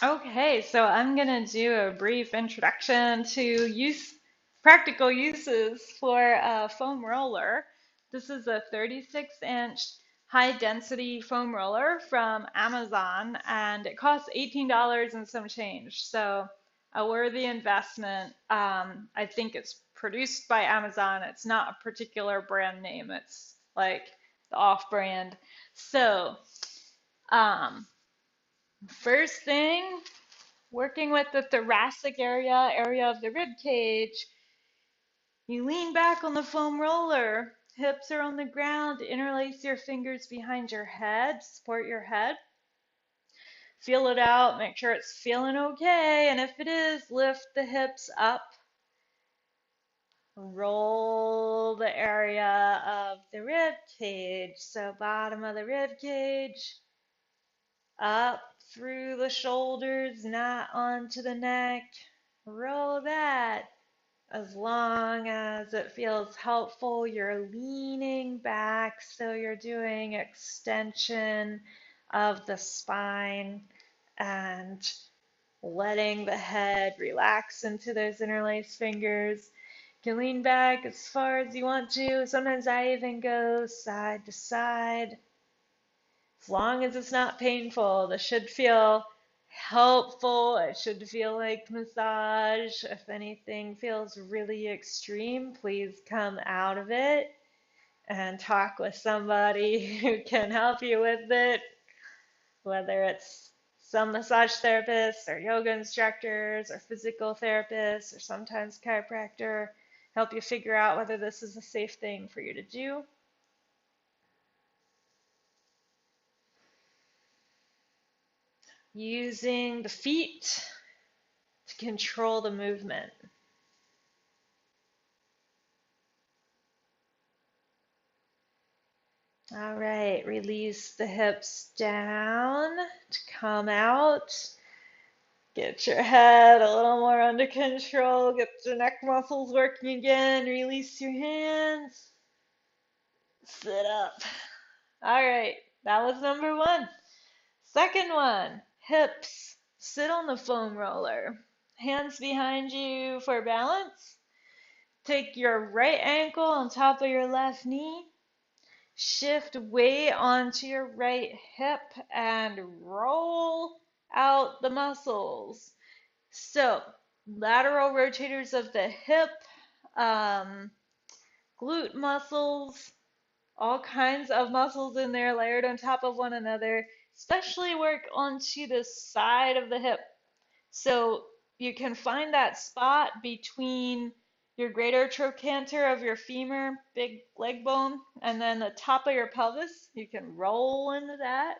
Okay, so I'm gonna do a brief introduction to practical uses for a foam roller. This is a 36-inch high density foam roller from Amazon, and it costs $18 and some change. So a worthy investment. I think it's produced by Amazon. It's not a particular brand name. It's like the off-brand. So, um, first thing, working with the thoracic area of the rib cage, you lean back on the foam roller. Hips are on the ground. Interlace your fingers behind your head. Support your head. Feel it out. Make sure it's feeling okay. And if it is, lift the hips up. Roll the area of the rib cage. So, bottom of the rib cage. Up through the shoulders, not onto the neck. Roll that. As long as it feels helpful, you're leaning back, so you're doing extension of the spine and letting the head relax into those interlaced fingers. You can lean back as far as you want to. Sometimes I even go side to side. As long as it's not painful, this should feel helpful. It should feel like massage. If anything feels really extreme, please come out of it and talk with somebody who can help you with it, whether it's some massage therapists or yoga instructors or physical therapists or sometimes chiropractor, help you figure out whether this is a safe thing for you to do. Using the feet to control the movement. All right, release the hips down to come out. Get your head a little more under control. Get your neck muscles working again. Release your hands. Sit up. All right, that was number one. Second one, hips. Sit on the foam roller. Hands behind you for balance. Take your right ankle on top of your left knee. Shift weight onto your right hip and roll out the muscles. So, lateral rotators of the hip, um, glute muscles, all kinds of muscles in there layered on top of one another, especially work onto the side of the hip. So you can find that spot between your greater trochanter of your femur, big leg bone, and then the top of your pelvis. You can roll into that.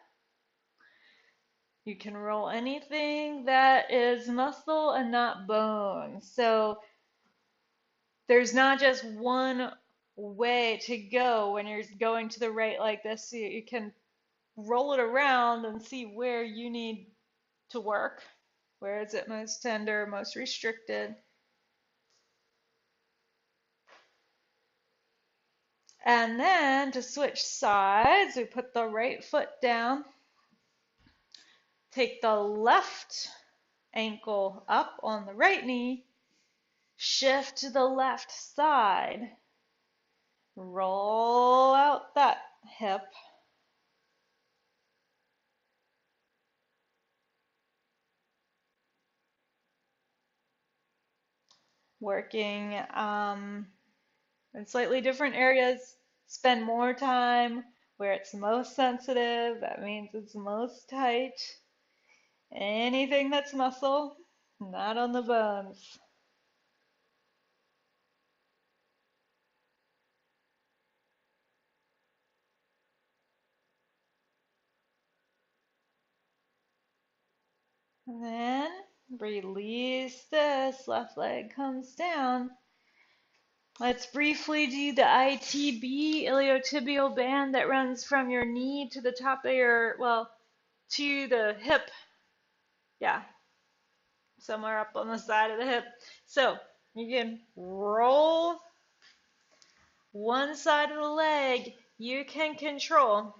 You can roll anything that is muscle and not bone. So there's not just one way to go when you're going to the right like this. You can roll it around and see where you need to work. Where is it most tender, most restricted? And then to switch sides, we put the right foot down, take the left ankle up on the right knee, shift to the left side, roll out that hip, working in slightly different areas, spend more time where it's most sensitive, that means it's most tight. Anything that's muscle, not on the bones. And then release this, left leg comes down. Let's briefly do the ITB, iliotibial band that runs from your knee to the top of your, well, to the hip. Yeah, somewhere up on the side of the hip. So you can roll one side of the leg. You can control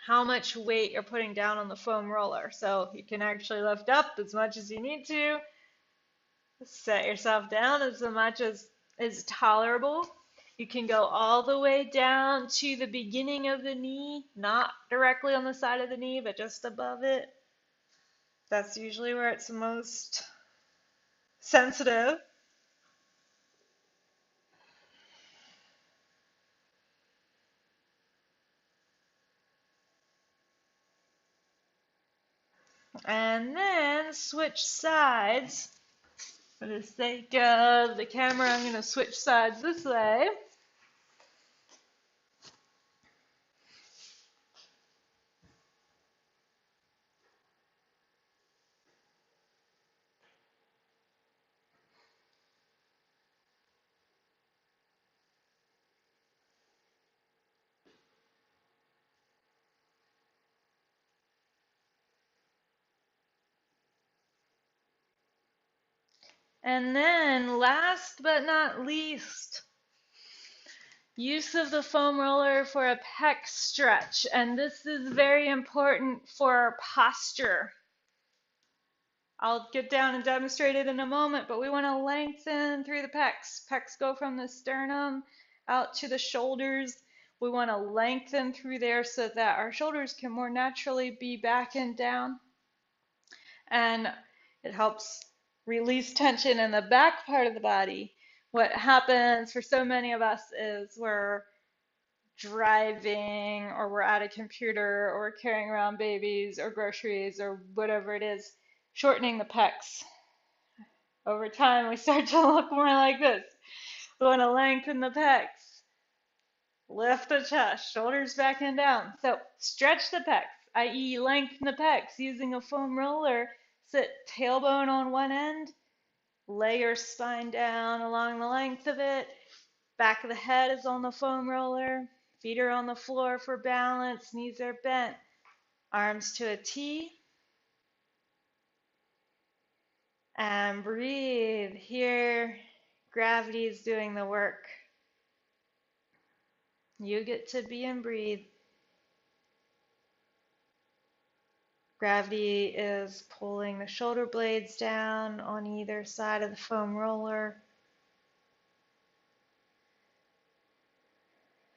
how much weight you're putting down on the foam roller. So you can actually lift up as much as you need to, set yourself down as much as is tolerable. You can go all the way down to the beginning of the knee, not directly on the side of the knee, but just above it. That's usually where it's most sensitive. And then switch sides. For the sake of the camera, I'm going to switch sides this way. And then last but not least, use of the foam roller for a pec stretch. And this is very important for posture. I'll get down and demonstrate it in a moment, but we want to lengthen through the pecs. Pecs go from the sternum out to the shoulders. We want to lengthen through there so that our shoulders can more naturally be back and down. And it helps release tension in the back part of the body. What happens for so many of us is we're driving or we're at a computer or we're carrying around babies or groceries or whatever it is, shortening the pecs. Over time, we start to look more like this. We want to lengthen the pecs, lift the chest, shoulders back and down. So stretch the pecs, i.e. lengthen the pecs using a foam roller. Sit tailbone on one end, lay your spine down along the length of it. Back of the head is on the foam roller. Feet are on the floor for balance. Knees are bent. Arms to a T. And breathe. Here, gravity is doing the work. You get to be and breathe. Gravity is pulling the shoulder blades down on either side of the foam roller.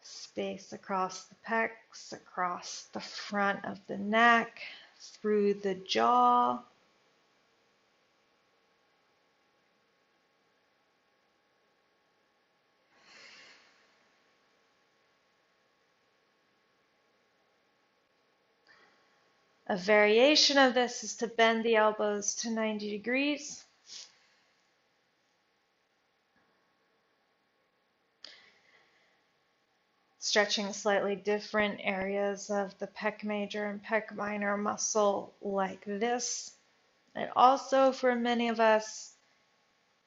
Space across the pecs, across the front of the neck, through the jaw. A variation of this is to bend the elbows to 90 degrees. Stretching slightly different areas of the pec major and pec minor muscle like this. It also, for many of us,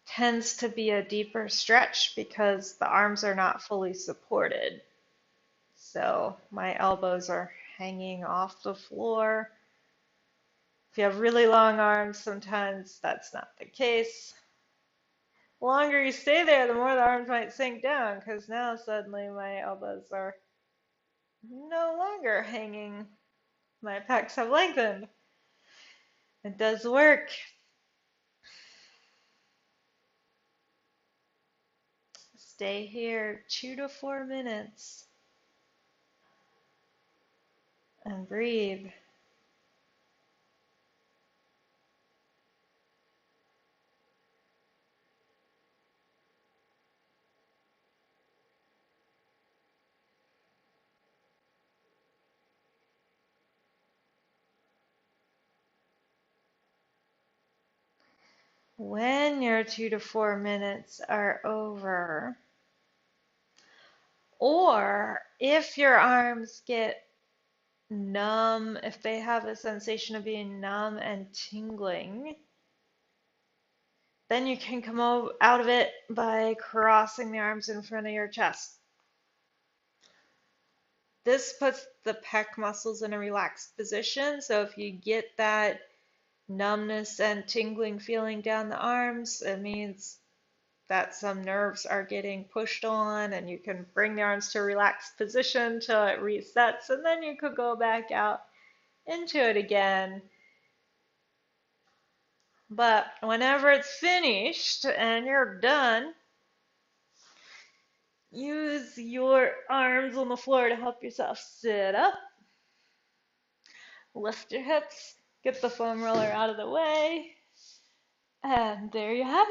tends to be a deeper stretch because the arms are not fully supported. So my elbows are hanging off the floor. If you have really long arms, sometimes that's not the case. The longer you stay there, the more the arms might sink down because now suddenly my elbows are no longer hanging. My pecs have lengthened. It does work. Stay here 2 to 4 minutes and breathe. When your 2 to 4 minutes are over, or if your arms get numb, if they have a sensation of being numb and tingling, then you can come out of it by crossing the arms in front of your chest. This puts the pec muscles in a relaxed position, so if you get that numbness and tingling feeling down the arms, it means that some nerves are getting pushed on, and you can bring the arms to a relaxed position till it resets, and then you could go back out into it again. But whenever it's finished and you're done, use your arms on the floor to help yourself sit up. Lift your hips, get the foam roller out of the way, and there you have it.